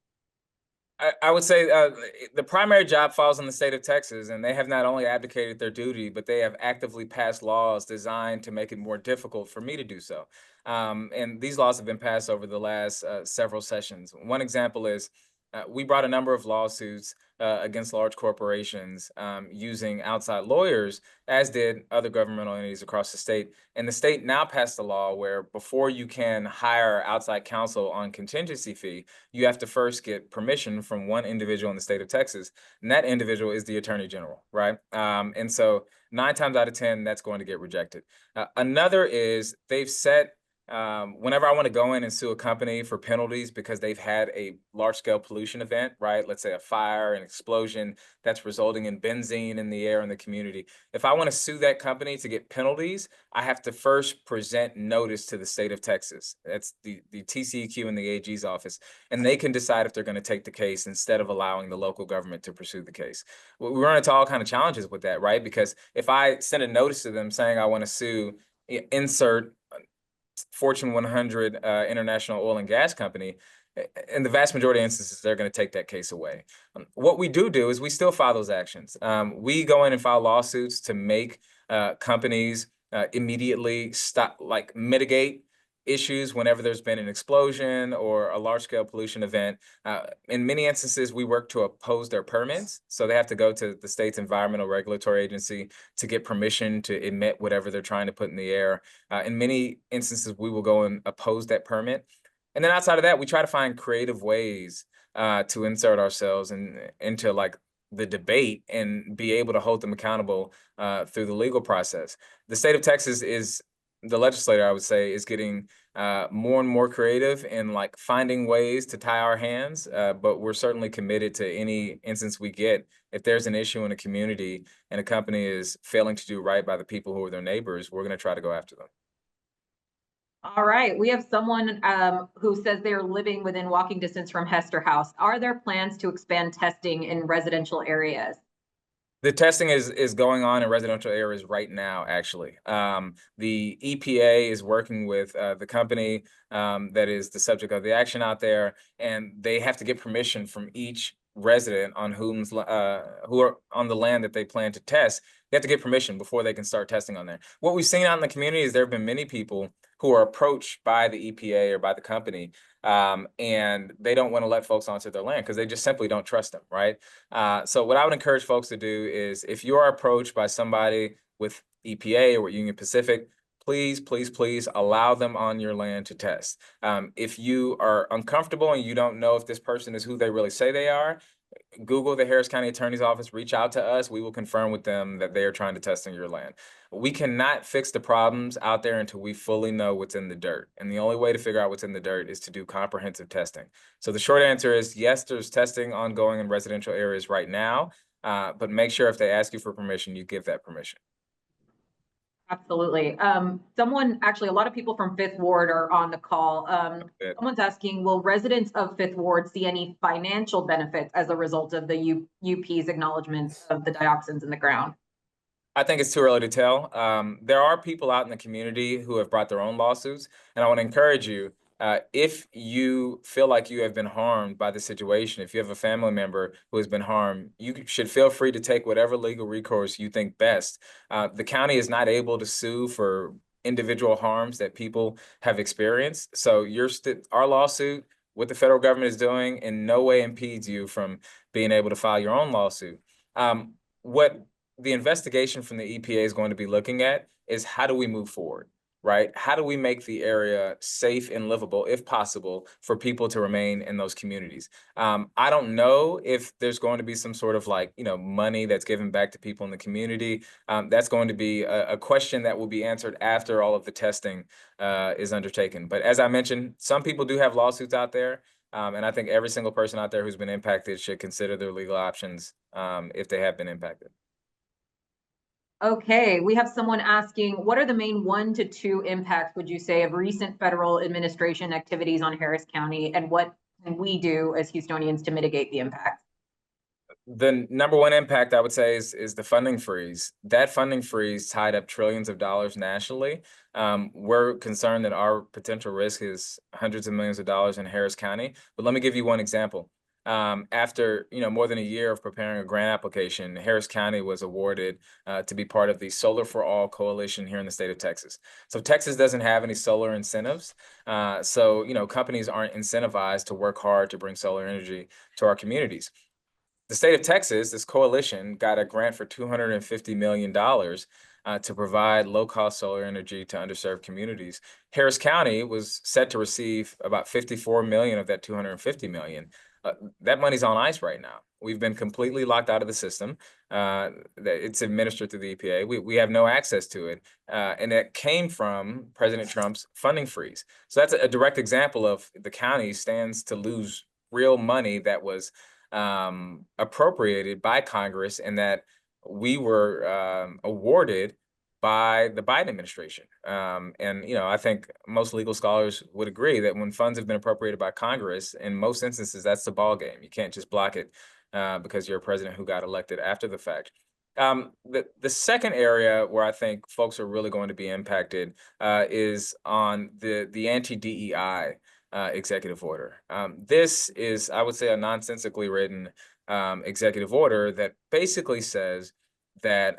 I would say the primary job falls on the state of Texas, and they have not only abdicated their duty, but they have actively passed laws designed to make it more difficult for me to do so. And these laws have been passed over the last several sessions. One example is we brought a number of lawsuits against large corporations using outside lawyers, as did other governmental entities across the state. And the state now passed a law where before you can hire outside counsel on contingency fee, you have to first get permission from one individual in the state of Texas, and that individual is the attorney general, right? And so 9 times out of 10, that's going to get rejected. Another is they've set whenever I want to go in and sue a company for penalties because they've had a large-scale pollution event, right? Let's say a fire, an explosion that's resulting in benzene in the air in the community. If I want to sue that company to get penalties, I have to first present notice to the state of Texas. That's the TCEQ and the AG's office, and they can decide if they're going to take the case instead of allowing the local government to pursue the case. We run into all kind of challenges with that, right? Because if I send a notice to them saying I want to sue, insert Fortune 100 international oil and gas company, in the vast majority of instances, they're going to take that case away. What we do is we still file those actions. We go in and file lawsuits to make companies immediately stop, mitigate issues whenever there's been an explosion or a large-scale pollution event. In many instances, we work to oppose their permits. So they have to go to the state's environmental regulatory agency to get permission to emit whatever they're trying to put in the air. In many instances, we will go and oppose that permit. And then outside of that, we try to find creative ways to insert ourselves into the debate and be able to hold them accountable through the legal process. The state of Texas the legislator, I would say, is getting more and more creative in finding ways to tie our hands. But we're certainly committed to any instance we get. If there's an issue in a community and a company is failing to do right by the people who are their neighbors, we're going to try to go after them. All right, we have someone who says they're living within walking distance from Hester House. Are there plans to expand testing in residential areas? The testing is going on in residential areas right now, actually. The EPA is working with the company that is the subject of the action out there, and they have to get permission from each resident on who are on the land that they plan to test. They have to get permission before they can start testing on there. What we've seen out in the community is there have been many people who are approached by the EPA or by the company, and they don't want to let folks onto their land because they just simply don't trust them, right? So what I would encourage folks to do is if you are approached by somebody with EPA or Union Pacific, please, please, please allow them on your land to test. If you are uncomfortable and you don't know if this person is who they really say they are, Google the Harris County Attorney's Office, reach out to us. We will confirm with them that they are trying to test in your land. We cannot fix the problems out there until we fully know what's in the dirt. And the only way to figure out what's in the dirt is to do comprehensive testing. So the short answer is yes, there's testing ongoing in residential areas right now, but make sure if they ask you for permission, you give that permission. Absolutely. Actually, a lot of people from Fifth Ward are on the call. Someone's asking, will residents of Fifth Ward see any financial benefits as a result of the UP's acknowledgement of the dioxins in the ground? I think it's too early to tell. There are people out in the community who have brought their own lawsuits, and I want to encourage you, if you feel like you have been harmed by the situation, if you have a family member who has been harmed, you should feel free to take whatever legal recourse you think best. The county is not able to sue for individual harms that people have experienced. So our lawsuit, what the federal government is doing, in no way impedes you from being able to file your own lawsuit. What the investigation from the EPA is going to be looking at is how do we move forward, right? How do we make the area safe and livable, if possible, for people to remain in those communities? I don't know if there's going to be some sort of money that's given back to people in the community. That's going to be a question that will be answered after all of the testing is undertaken. But as I mentioned, some people do have lawsuits out there. And I think every single person out there who's been impacted should consider their legal options if they have been impacted. Okay, we have someone asking, what are the main 1 to 2 impacts, would you say, of recent federal administration activities on Harris County, and what can we do as Houstonians to mitigate the impact? The number one impact, I would say, is the funding freeze. That funding freeze tied up trillions of dollars nationally. We're concerned that our potential risk is hundreds of millions of dollars in Harris County. But let me give you one example. After more than a year of preparing a grant application, Harris County was awarded to be part of the Solar for All coalition here in the state of Texas. So Texas doesn't have any solar incentives. So companies aren't incentivized to work hard to bring solar energy to our communities. The state of Texas, this coalition, got a grant for $250 million to provide low-cost solar energy to underserved communities. Harris County was set to receive about $54 million of that $250 million. That money's on ice right now. We've been completely locked out of the system. It's administered through the EPA. We have no access to it. And that came from President Trump's funding freeze. So that's a direct example of the county stands to lose real money that was appropriated by Congress and that we were awarded by the Biden administration. And I think most legal scholars would agree that when funds have been appropriated by Congress, in most instances, that's the ball game. You can't just block it because you're a president who got elected after the fact. The second area where I think folks are really going to be impacted is on the anti-DEI executive order. This is, I would say, a nonsensically written executive order that basically says that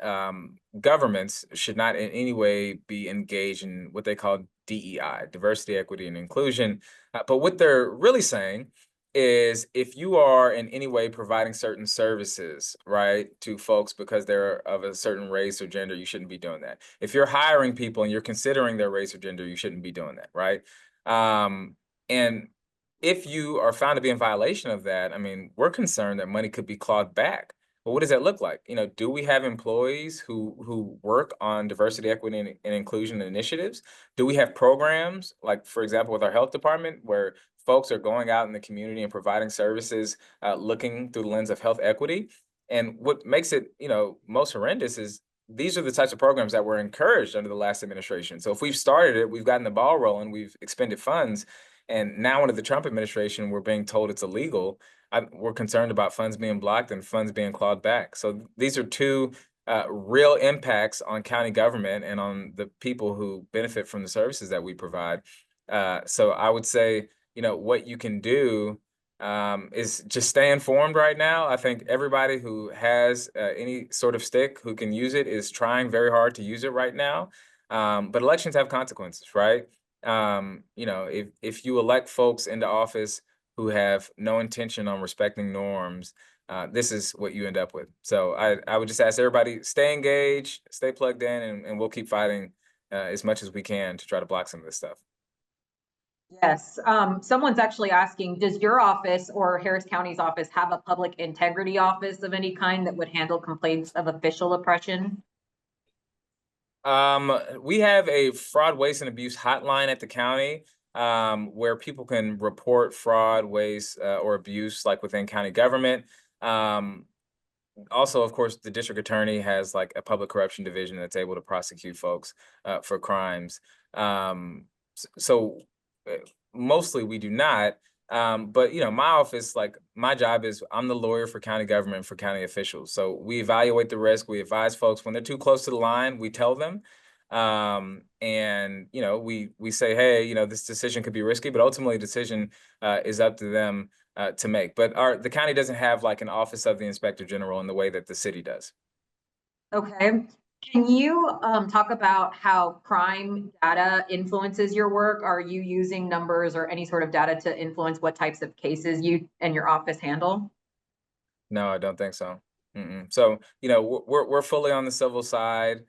governments should not in any way be engaged in what they call DEI, diversity, equity, and inclusion. But what they're really saying is if you are in any way providing certain services, right, to folks because they're of a certain race or gender, you shouldn't be doing that. If you're hiring people and you're considering their race or gender, you shouldn't be doing that, right? And if you are found to be in violation of that, I mean, we're concerned that money could be clawed back. But what does that look like? Do we have employees who work on diversity, equity, and inclusion initiatives? Do we have programs, like, for example, with our health department, where folks are going out in the community and providing services looking through the lens of health equity? And what makes it, most horrendous is these are the types of programs that were encouraged under the last administration. So if we've started it, we've gotten the ball rolling, we've expended funds, and now under the Trump administration, we're being told it's illegal. We're concerned about funds being blocked and funds being clawed back. So these are two real impacts on county government and on the people who benefit from the services that we provide. So I would say, what you can do is just stay informed right now. I think everybody who has any sort of stick who can use it is trying very hard to use it right now. But elections have consequences, right? If you elect folks into office who have no intention on respecting norms, this is what you end up with. So I would just ask everybody, stay engaged, stay plugged in, and we'll keep fighting as much as we can to try to block some of this stuff. Yes, someone's actually asking, does your office or Harris County's office have a public integrity office of any kind that would handle complaints of official oppression? We have a fraud, waste, and abuse hotline at the county, where people can report fraud, waste, or abuse, like within county government. Um, Also, of course, the district attorney has like a public corruption division that's able to prosecute folks for crimes. So mostly we do not. But my office, like my job is I'm the lawyer for county government for county officials. So we evaluate the risk. We advise folks when they're too close to the line. We tell them, and we say, hey, this decision could be risky, but ultimately, the decision is up to them to make. But the county doesn't have like an office of the inspector general in the way that the city does. Okay. Can you talk about how crime data influences your work? Are you using numbers or any sort of data to influence what types of cases you and your office handle? No, I don't think so. So, we're fully on the civil side.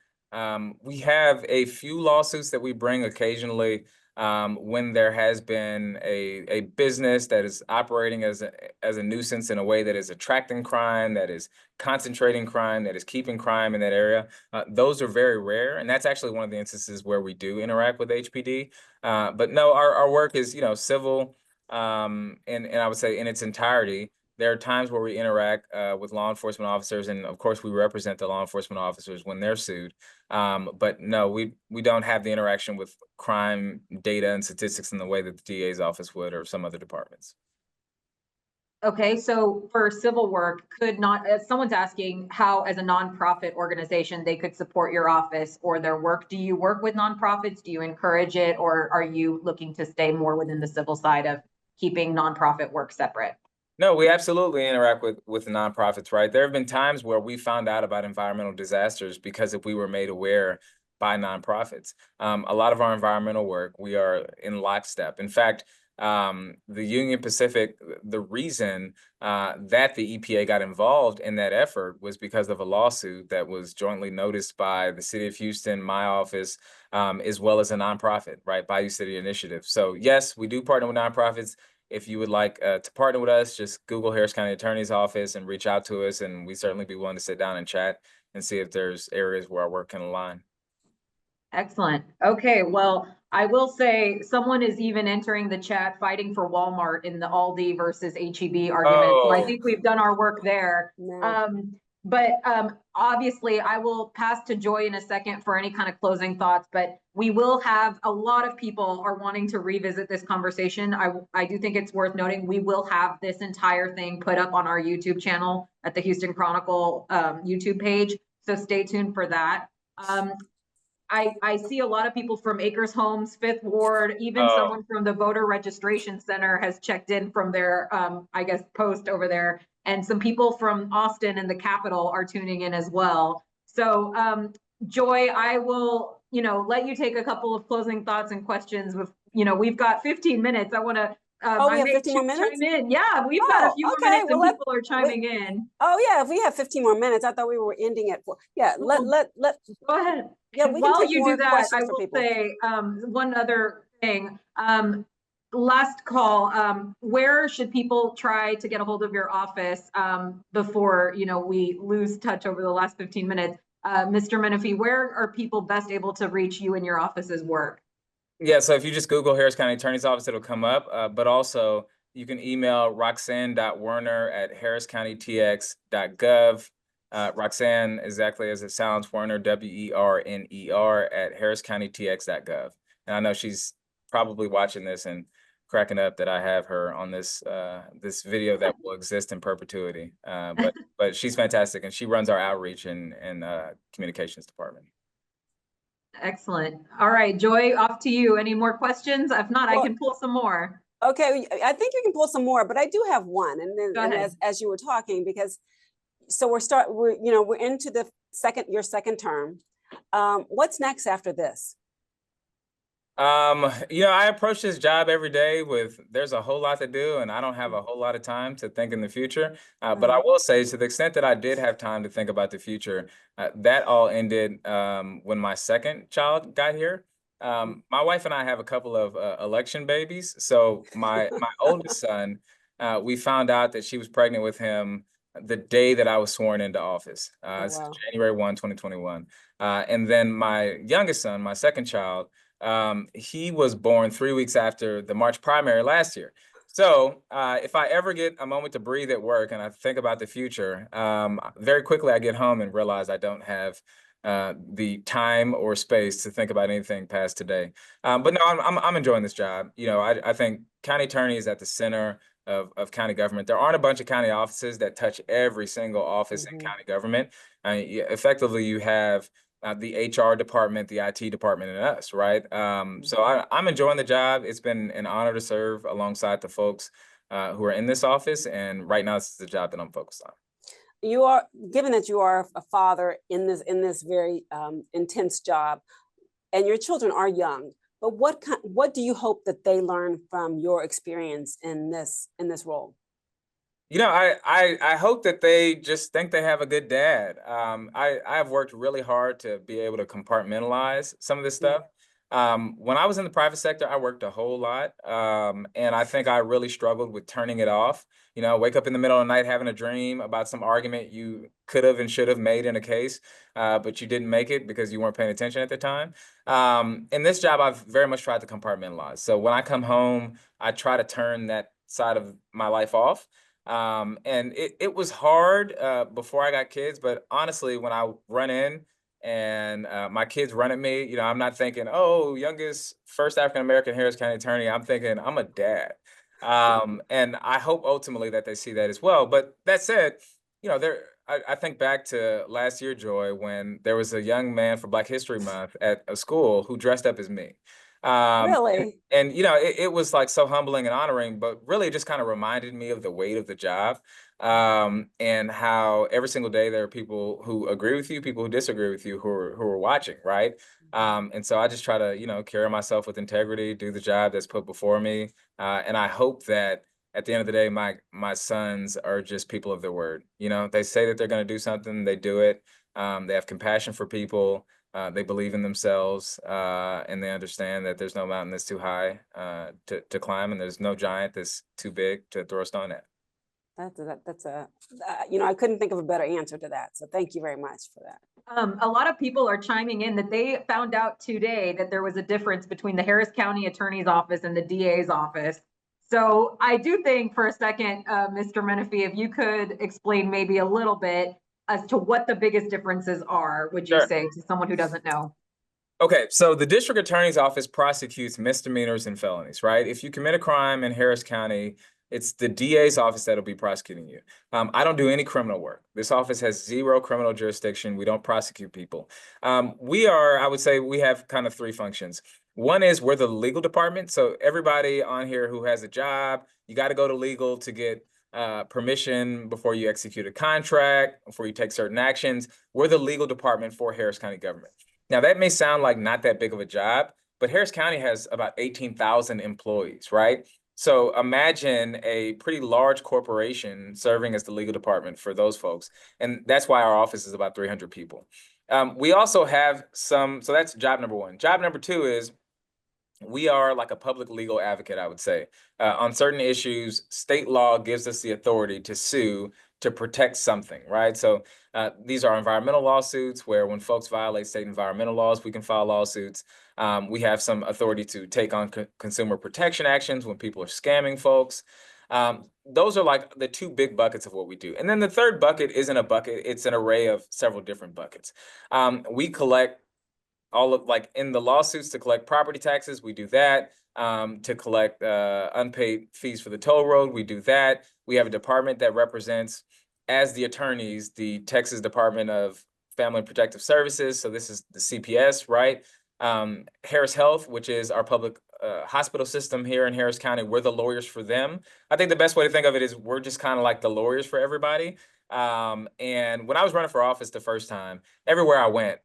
We have a few lawsuits that we bring occasionally when there has been a business that is operating as a nuisance in a way that is attracting crime, that is concentrating crime, that is keeping crime in that area. Those are very rare, and that's actually one of the instances where we do interact with HPD. But no, our work is civil, and I would say in its entirety. There are times where we interact with law enforcement officers, and of course, we represent the law enforcement officers when they're sued. But no, we don't have the interaction with crime data and statistics in the way that the DA's office would or some other departments. Okay, so for civil work, could not, someone's asking how, as a nonprofit organization, they could support your office or their work. Do you work with nonprofits? Do you encourage it? Or are you looking to stay more within the civil side of keeping nonprofit work separate? No, we absolutely interact with the nonprofits, right? There have been times where we found out about environmental disasters because if we were made aware by nonprofits. A lot of our environmental work, we are in lockstep. In fact, the Union Pacific, the reason that the EPA got involved in that effort was because of a lawsuit that was jointly noticed by the City of Houston, my office, as well as a nonprofit, right? Bayou City Initiative. So yes, we do partner with nonprofits. If you would like to partner with us, just Google Harris County Attorney's Office and reach out to us, and we'd certainly be willing to sit down and chat and see if there's areas where our work can align. Excellent. Okay, well, I will say someone is even entering the chat fighting for Walmart in the Aldi versus HEB argument. So I think we've done our work there. No. But obviously, I will pass to Joy in a second for any kind of closing thoughts, but we will have a lot of people are wanting to revisit this conversation. I do think it's worth noting we will have this entire thing put up on our YouTube channel at the Houston Chronicle YouTube page. So stay tuned for that. I see a lot of people from Acres Homes, Fifth Ward, even someone from the Voter Registration Center has checked in from their, I guess, post over there. And some people from Austin and the Capitol are tuning in as well. So, Joy, I will, let you take a couple of closing thoughts and questions. With, we've got 15 minutes. I want to. We have 15 more minutes? Chime in. Yeah, we've got a few more minutes and people are chiming in. Oh yeah, if we have 15 more minutes, I thought we were ending at 4. Yeah, let go ahead. Yeah, we While can take you more do that, questions I for will people. say one other thing. Last call, where should people try to get a hold of your office before we lose touch over the last 15 minutes? Mr. Menefee, where are people best able to reach you and your office's work? Yeah, so if you just Google Harris County Attorney's Office, it'll come up. But also, you can email roxanne.werner@harriscountytx.gov. Roxanne, exactly as it sounds, Werner, WERNER, at harriscountytx.gov. And I know she's probably watching this and cracking up that I have her on this this video that will exist in perpetuity. But she's fantastic, and she runs our outreach and communications department. Excellent. All right, Joy, off to you. Any more questions? If not, I can pull some more. Okay, I think you can pull some more, but I do have one. And then as you were talking, because so we're into the your second term. What's next after this? I approach this job every day with there's a whole lot to do, and I don't have a whole lot of time to think in the future. But I will say, to the extent that I did have time to think about the future, that all ended when my second child got here. My wife and I have a couple of election babies. So my oldest son, we found out that she was pregnant with him the day that I was sworn into office. Oh, This is wow. January 1, 2021. And then my youngest son, my second child, he was born 3 weeks after the March primary last year. So if I ever get a moment to breathe at work and I think about the future, very quickly I get home and realize I don't have the time or space to think about anything past today. But no, I'm enjoying this job. You know, I think county attorney is at the center of county government. There aren't a bunch of county offices that touch every single office in county government. Effectively, you have the HR department, the IT department, and us, right? So I'm enjoying the job. It's been an honor to serve alongside the folks who are in this office, and right now, this is the job that I'm focused on. You are, given that you are a father in this very intense job, and your children are young, but what do you hope that they learn from your experience in this role? You know, I hope that they just think they have a good dad. I have worked really hard to be able to compartmentalize some of this stuff. When I was in the private sector, I worked a whole lot, and I think I really struggled with turning it off. You know, wake up in the middle of the night having a dream about some argument you could have and should have made in a case, but you didn't make it because you weren't paying attention at the time. In this job, I've very much tried to compartmentalize. So when I come home, I try to turn that side of my life off. And it was hard before I got kids, but honestly, when I run in and my kids run at me, you know, I'm not thinking, oh, youngest first African American Harris County attorney. I'm thinking I'm a dad. And I hope ultimately that they see that as well. But that said, you know, I think back to last year, Joy, when there was a young man for Black History Month at a school who dressed up as me. Really? And you know, it was like so humbling and honoring, but really just kind of reminded me of the weight of the job, and how every single day there are people who agree with you, people who disagree with you, who are watching, right? And so I just try to, you know, carry myself with integrity, do the job that's put before me, and I hope that at the end of the day, my sons are just people of their word. You know, they say that they're going to do something, they do it. They have compassion for people. They believe in themselves, and they understand that there's no mountain that's too high to climb, and there's no giant that's too big to throw a stone at. You know, I couldn't think of a better answer to that. So thank you very much for that. A lot of people are chiming in that they found out today that there was a difference between the Harris County Attorney's Office and the DA's office. So I do think for a second, Mr. Menefee, if you could explain maybe a little bit as to what the biggest differences are, would you say, to someone who doesn't know? Okay, so the district attorney's office prosecutes misdemeanors and felonies, right? If you commit a crime in Harris County, it's the DA's office that'll be prosecuting you. I don't do any criminal work. This office has zero criminal jurisdiction. We don't prosecute people. I would say we have kind of three functions. One is we're the legal department. So everybody on here who has a job, you got to go to legal to get permission before you execute a contract, before you take certain actions. We're the legal department for Harris County government. Now, that may sound like not that big of a job, but Harris County has about 18,000 employees, right? So imagine a pretty large corporation serving as the legal department for those folks. And that's why our office is about 300 people. We also have so that's job number one. Job number two is we are like a public legal advocate, I would say. On certain issues, state law gives us the authority to sue to protect something, right? So these are environmental lawsuits where when folks violate state environmental laws, we can file lawsuits. We have some authority to take on consumer protection actions when people are scamming folks. Those are like the two big buckets of what we do. And then the third bucket isn't a bucket, it's an array of several different buckets. We collect all of, like, in the lawsuits, to collect property taxes, we do that. To collect unpaid fees for the toll road, we do that. We have a department that represents, as the attorneys, the Texas Department of Family and Protective Services. So this is the CPS, right? Harris Health, which is our public hospital system here in Harris County. We're the lawyers for them. I think the best way to think of it is we're just kind of like the lawyers for everybody. And when I was running for office the first time, everywhere I went,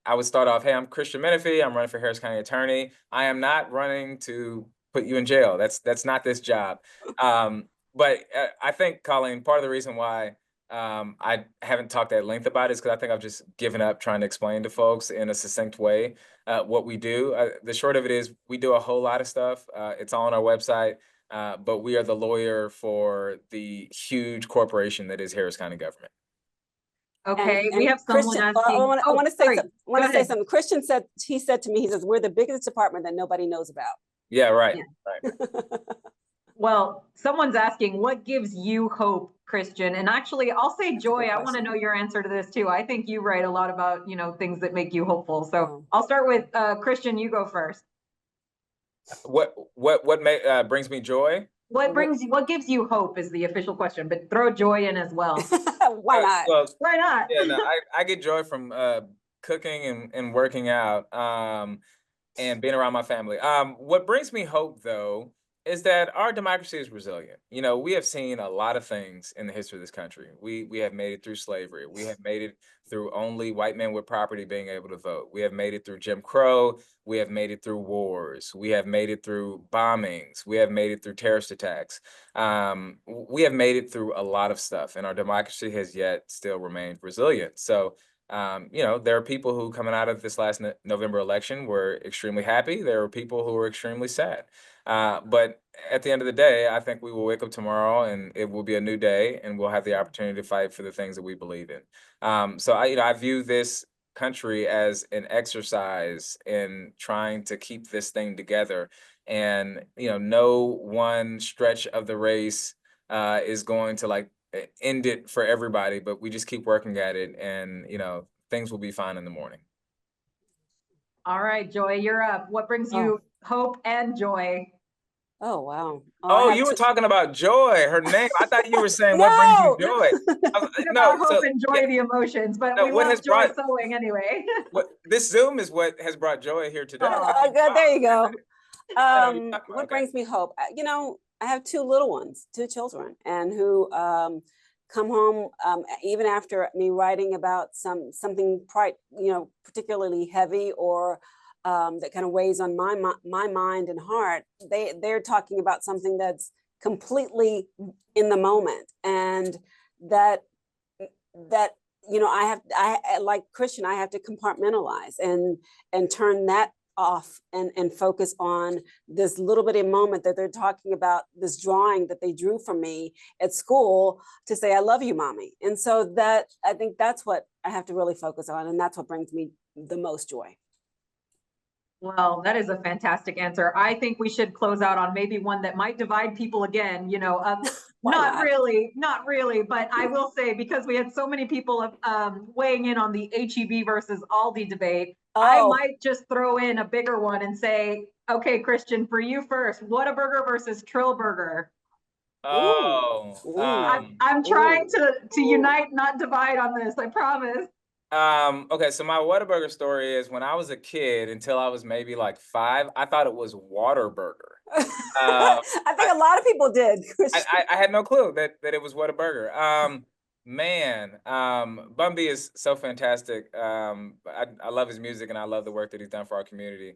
I would start off, hey, I'm Christian Menefee. I'm running for Harris County Attorney. I am not running to put you in jail. That's not this job. But I think, Colleen, part of the reason why I haven't talked at length about it because I think I've just given up trying to explain to folks in a succinct way what we do. The short of it is we do a whole lot of stuff. It's all on our website, but we are the lawyer for the huge corporation that is Harris County government. Okay, we And have someone Christian, asking. I want to say sorry. something. I want Go to say ahead. something. Christian said, he said to me, he says, we're the biggest department that nobody knows about. Yeah, right. Yeah. Right. Well, someone's asking, what gives you hope, Christian? And actually, I'll say, That's a good Joy, I want to question. know your answer to this too. I think you write a lot about, things that make you hopeful. So Oh. I'll start with Christian, you go first. What brings me joy? What gives you hope is the official question, but throw joy in as well. Why not? Well, Why not? yeah, no, I get joy from cooking and working out and being around my family. What brings me hope, though, is that our democracy is resilient. We have seen a lot of things in the history of this country. We have made it through slavery. We have made it through only white men with property being able to vote. We have made it through Jim Crow. We have made it through wars. We have made it through bombings. We have made it through terrorist attacks. We have made it through a lot of stuff, and our democracy has yet still remained resilient. So there are people who coming out of this last November election were extremely happy. There are people who were extremely sad. But at the end of the day, I think we will wake up tomorrow and it will be a new day and we'll have the opportunity to fight for the things that we believe in. So I view this country as an exercise in trying to keep this thing together. And, no one stretch of the race is going to end it for everybody, but we just keep working at it and, things will be fine in the morning. All right, Joy, you're up. What brings you hope and joy? Oh, wow. Oh, you were talking about Joy, her name. I thought you were saying what brings you joy. About hope and joy, the emotions, but we love joy sewing anyway. This Zoom is what has brought joy here today. Oh, good. There you go. What brings me hope? I have two little ones, two children, and who come home even after me writing about something particularly heavy or that kind of weighs on my mind and heart. They're talking about something that's completely in the moment, and that I like Christian, I have to compartmentalize and turn that off and focus on this little bitty moment that they're talking about, this drawing that they drew for me at school to say, I love you, mommy. And so that, I think that's what I have to really focus on. And that's what brings me the most joy. Well, that is a fantastic answer. I think we should close out on maybe one that might divide people again, not really, but I will say, because we had so many people weighing in on the HEB versus Aldi debate, I might just throw in a bigger one and say, okay, Christian, for you first, Whataburger versus Trillburger. I'm trying to unite, not divide on this, I promise. Okay, so my Whataburger story is when I was a kid, until I was maybe like 5, I thought it was Waterburger. I think a lot of people did. I had no clue that it was Whataburger. Bun B is so fantastic. I love his music and I love the work that he's done for our community.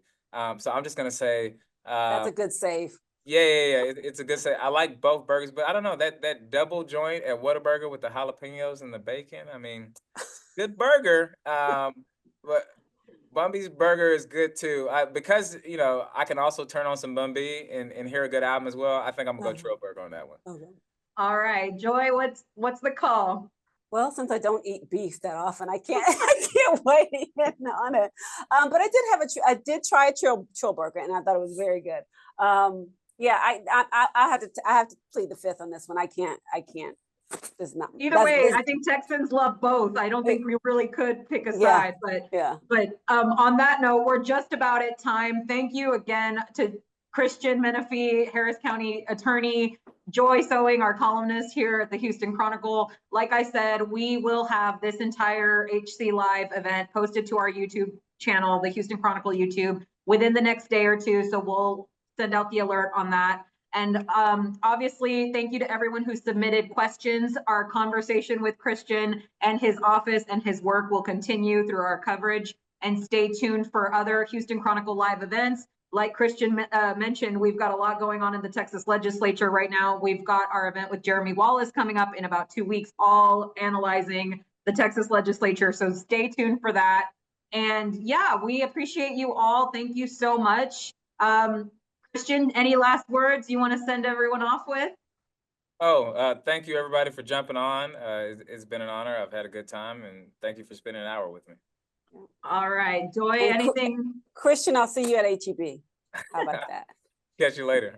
So I'm just gonna say that's a good save. Yeah. It's a good say. I like both burgers, but I don't know that double joint at Whataburger with the jalapenos and the bacon. I mean, good burger. But Bun B's burger is good too. Because I can also turn on some Bun B and hear a good album as well. I think I'm gonna go Trillburger on that one. Okay. All right, Joy, what's the call? Well, since I don't eat beef that often, I can't weigh in on it. But I did try a Trillburger, and I thought it was very good. Yeah, I have to plead the fifth on this one. I can't. There's not. Either way, I think Texans love both. I don't think we really could pick a side, but on that note, we're just about at time. Thank you again to Christian Menefee, Harris County attorney, Joy Sewing, our columnist here at the Houston Chronicle. Like I said, we will have this entire HC Live event posted to our YouTube channel, the Houston Chronicle YouTube, within the next day or two. So we'll send out the alert on that. And obviously, thank you to everyone who submitted questions. Our conversation with Christian and his office and his work will continue through our coverage. And stay tuned for other Houston Chronicle Live events. like Christian mentioned, we've got a lot going on in the Texas legislature right now. We've got our event with Jeremy Wallace coming up in about 2 weeks, all analyzing the Texas legislature. So stay tuned for that. And yeah, we appreciate you all. Thank you so much. Christian, any last words you want to send everyone off with? Thank you everybody for jumping on. It's been an honor. I've had a good time, and thank you for spending an hour with me. All right, Joy, And anything? Christian, I'll see you at HEB. How about that? Catch you later.